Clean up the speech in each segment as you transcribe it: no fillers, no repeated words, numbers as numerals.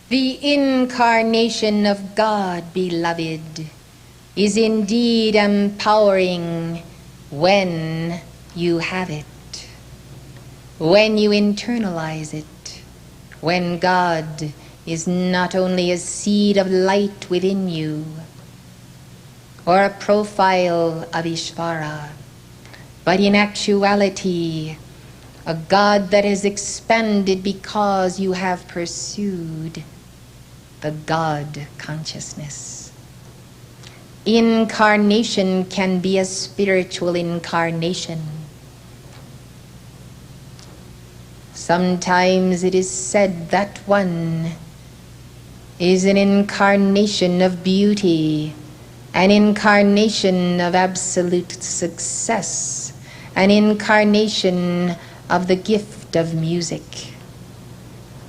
The incarnation of God, beloved, is indeed empowering when you have it, when you internalize it, when God is not only a seed of light within you or a profile of Ishvara, but in actuality a God that is expanded because you have pursued the God consciousness. Incarnation can be a spiritual incarnation. Sometimes it is said that one is an incarnation of beauty, an incarnation of absolute success, an incarnation of the gift of music.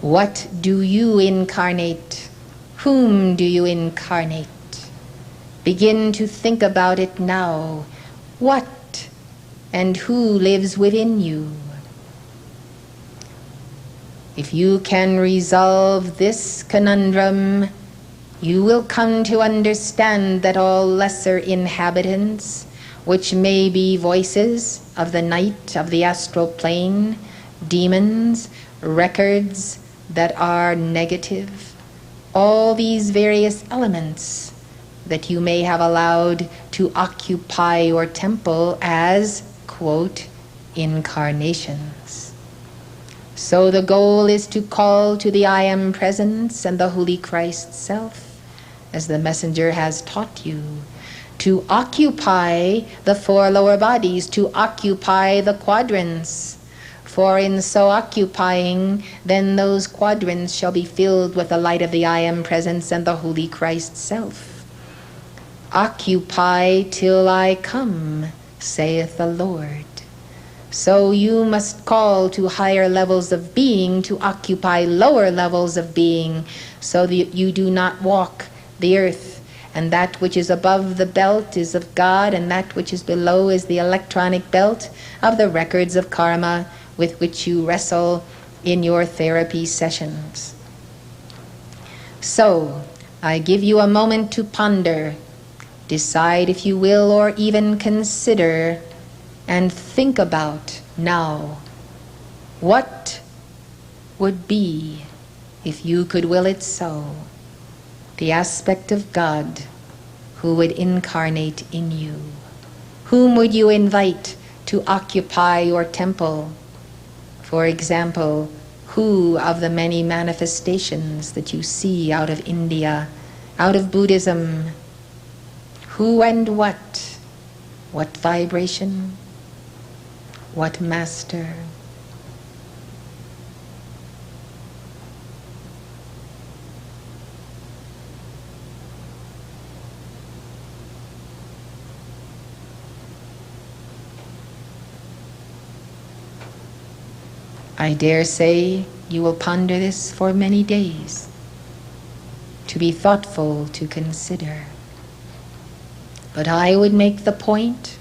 What do you incarnate? Whom do you incarnate? Begin to think about it now. What and who lives within you? If you can resolve this conundrum, you will come to understand that all lesser inhabitants, which may be voices of the night of the astral plane, demons, records that are negative, all these various elements that you may have allowed to occupy your temple as, quote, incarnations. So the goal is to call to the I Am Presence and the Holy Christ Self, as the messenger has taught you, to occupy the four lower bodies, to occupy the quadrants. For in so occupying, then those quadrants shall be filled with the light of the I Am Presence and the Holy Christ Self. Occupy till I come, saith the Lord. So you must call to higher levels of being to occupy lower levels of being, so that you do not walk the earth, and that which is above the belt is of God, and that which is below is the electronic belt of the records of karma with which you wrestle in your therapy sessions. So, I give you a moment to ponder, decide if you will, or even consider and think about now, what would be, if you could will it so, the aspect of God who would incarnate in you? Whom would you invite to occupy your temple? For example, who of the many manifestations that you see out of India, out of Buddhism, who and what? What vibration? What master? I dare say you will ponder this for many days, to be thoughtful, to consider. But I would make the point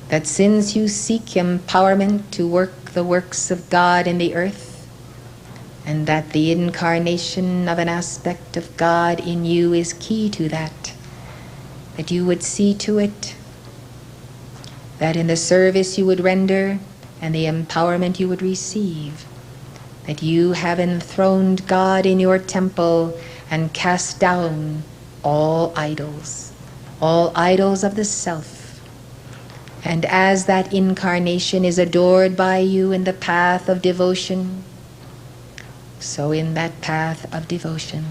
that since you seek empowerment to work the works of God in the earth, and that the incarnation of an aspect of God in you is key to that, that you would see to it that in the service you would render and the empowerment you would receive, that you have enthroned God in your temple and cast down all idols of the self. And as that incarnation is adored by you in the path of devotion, so in that path of devotion,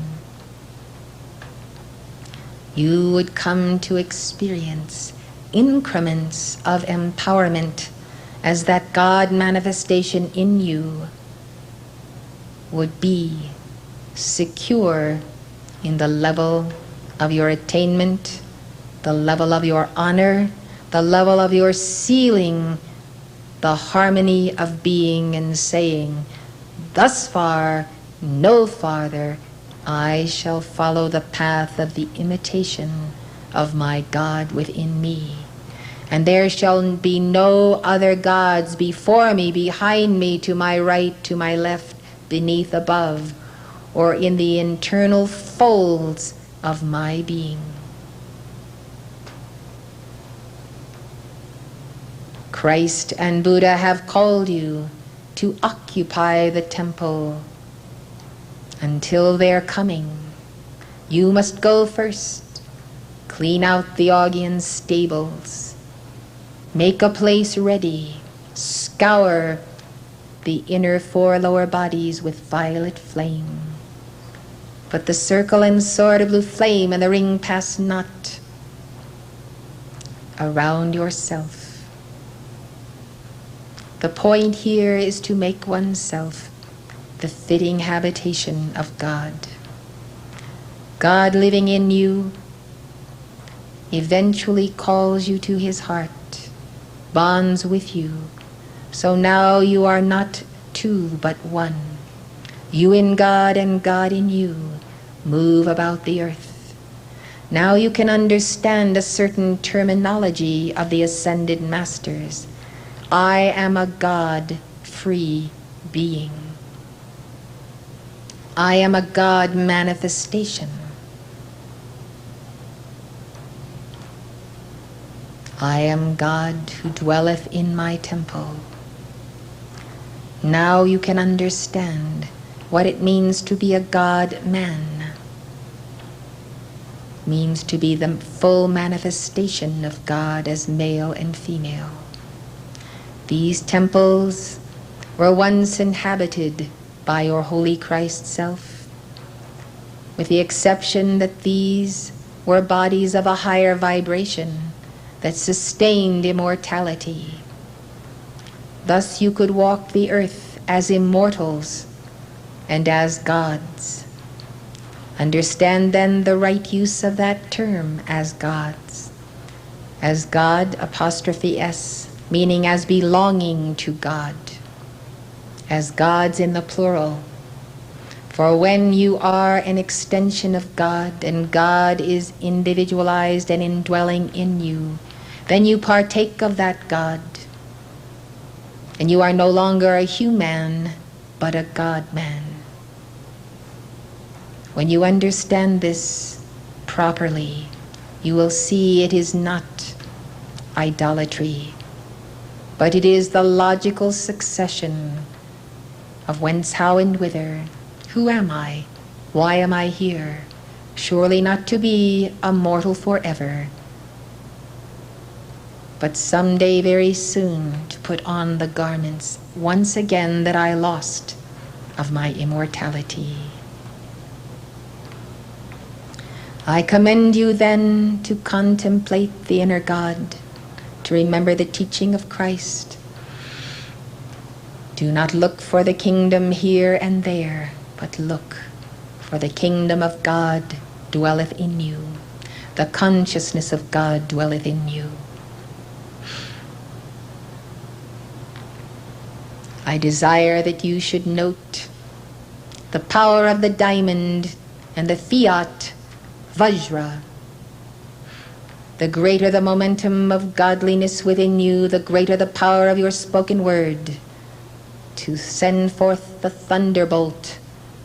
you would come to experience increments of empowerment as that God manifestation in you would be secure in the level of your attainment, the level of your honor, the level of your sealing the harmony of being and saying, thus far, no farther, I shall follow the path of the imitation of my God within me. And there shall be no other gods before me, behind me, to my right, to my left, beneath, above, or in the internal folds of my being. Christ and Buddha have called you to occupy the temple. Until their coming, you must go first, clean out the audience stables, make a place ready, scour the inner four lower bodies with violet flame. Put the circle and sword of blue flame and the ring pass not around yourself. The point here is to make oneself the fitting habitation of God. God living in you eventually calls you to his heart, bonds with you. So now you are not two but one. You in God and God in you move about the earth. Now you can understand a certain terminology of the ascended masters. I am a God-free being. I am a God manifestation. I am God who dwelleth in my temple. Now you can understand what it means to be a God-man. It means to be the full manifestation of God as male and female. These temples were once inhabited by your holy Christ self, with the exception that these were bodies of a higher vibration that sustained immortality. Thus you could walk the earth as immortals and as gods. Understand then the right use of that term, as gods. As God, apostrophe S, meaning as belonging to God, as gods in the plural. For when you are an extension of God and God is individualized and indwelling in you, then you partake of that God, and you are no longer a human but a God-man. When you understand this properly, you will see it is not idolatry, but it is the logical succession of whence, how, and whither. Who am I? Why am I here? Surely not to be a mortal forever, but someday very soon to put on the garments once again that I lost of my immortality. I commend you then to contemplate the inner God, to remember the teaching of Christ. Do not look for the kingdom here and there, but look, for the kingdom of God dwelleth in you. The consciousness of God dwelleth in you. I desire that you should note the power of the diamond and the fiat Vajra. The greater the momentum of godliness within you, the greater the power of your spoken word to send forth the thunderbolt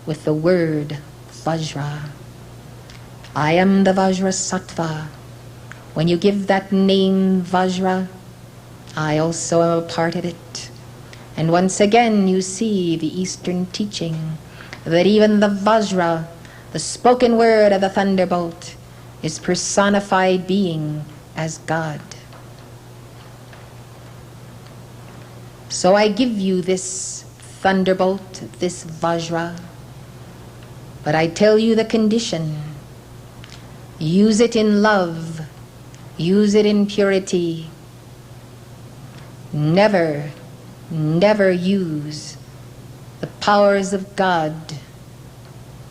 with the word Vajra. I am the VAJRASATTVA. When you give that name Vajra, I also am a part of it. And once again you see the Eastern teaching that even the Vajra, the spoken word of the thunderbolt, is personified being as God. So I give you this thunderbolt, this Vajra, but I tell you the condition. Use it in love, use it in purity. Never, never use the powers of God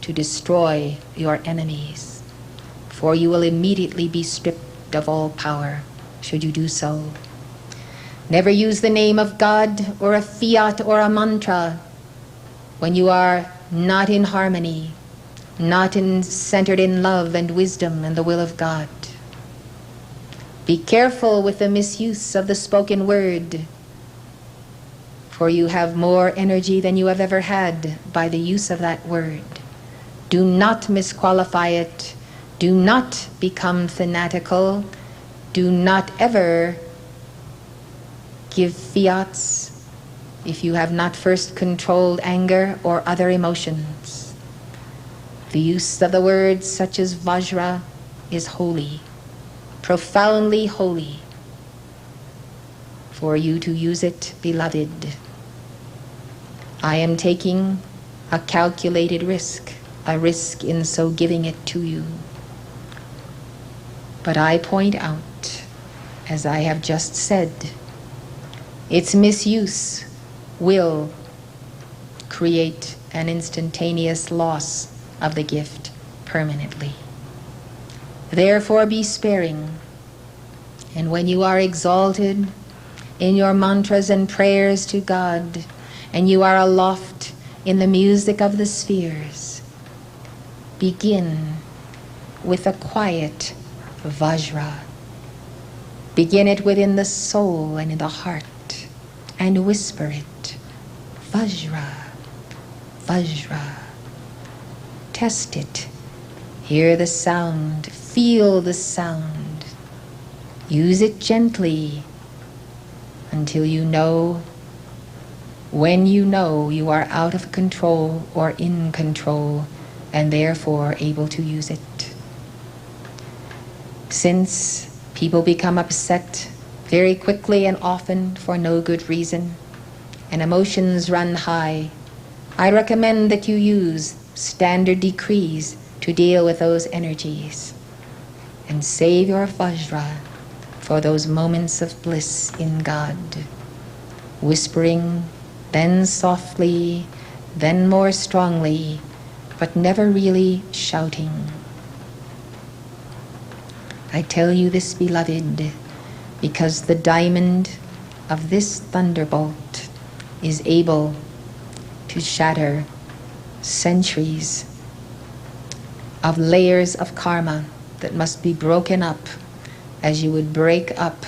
to destroy your enemies, for you will immediately be stripped of all power should you do so. Never use the name of God or a fiat or a mantra when you are not in harmony, not centered in love and wisdom and the will of God. Be careful with the misuse of the spoken word, for you have more energy than you have ever had by the use of that word. Do not misqualify it. Do not become fanatical. Do not ever give fiats if you have not first controlled anger or other emotions. The use of the words such as Vajra is holy, profoundly holy. For you to use it, beloved, I am taking a calculated risk, a risk in so giving it to you. But I point out, as I have just said, its misuse will create an instantaneous loss of the gift permanently. Therefore be sparing, and when you are exalted in your mantras and prayers to God, and you are aloft in the music of the spheres, begin with a quiet Vajra. Begin it within the soul and in the heart, and whisper it, Vajra, Vajra. Test it. Hear the sound, feel the sound. Use it gently until you know, when you know you are out of control or in control, and therefore able to use it. Since people become upset very quickly and often for no good reason, and emotions run high, I recommend that you use standard decrees to deal with those energies, and save your Vajra for those moments of bliss in God, whispering, then softly, then more strongly, but never really shouting. I tell you this, beloved, because the diamond of this thunderbolt is able to shatter centuries of layers of karma that must be broken up as you would break up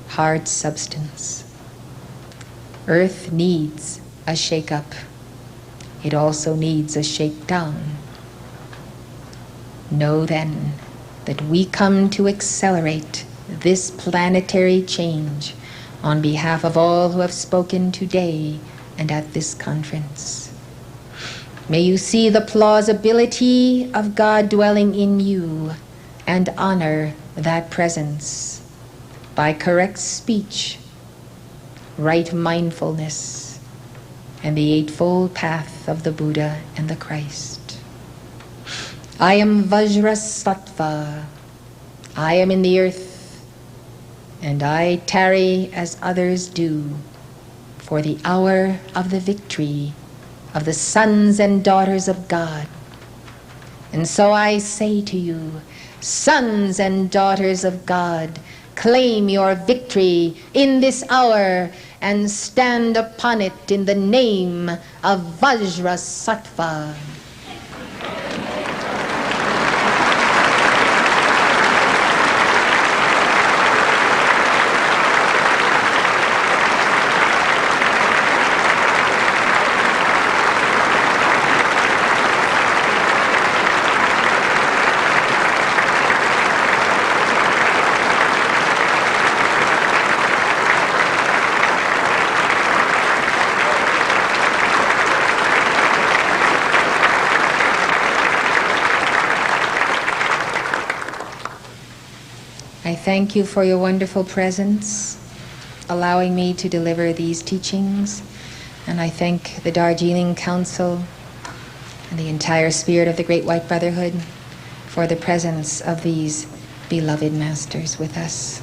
hard substance. Earth needs a shake-up. It also needs a shake-down. Know then that we come to accelerate this planetary change on behalf of all who have spoken today and at this conference. May you see the plausibility of God dwelling in you and honor that presence by correct speech, right mindfulness, and the eightfold path of the Buddha and the Christ. I am VAJRASATTVA. I am in the earth, and I tarry as others do for the hour of the victory of the sons and daughters of God. And so I say to you, sons and daughters of God, claim your victory in this hour and stand upon it in the name of VAJRASATTVA. I thank you for your wonderful presence, allowing me to deliver these teachings, and I thank the Darjeeling Council and the entire spirit of the Great White Brotherhood for the presence of these beloved masters with us.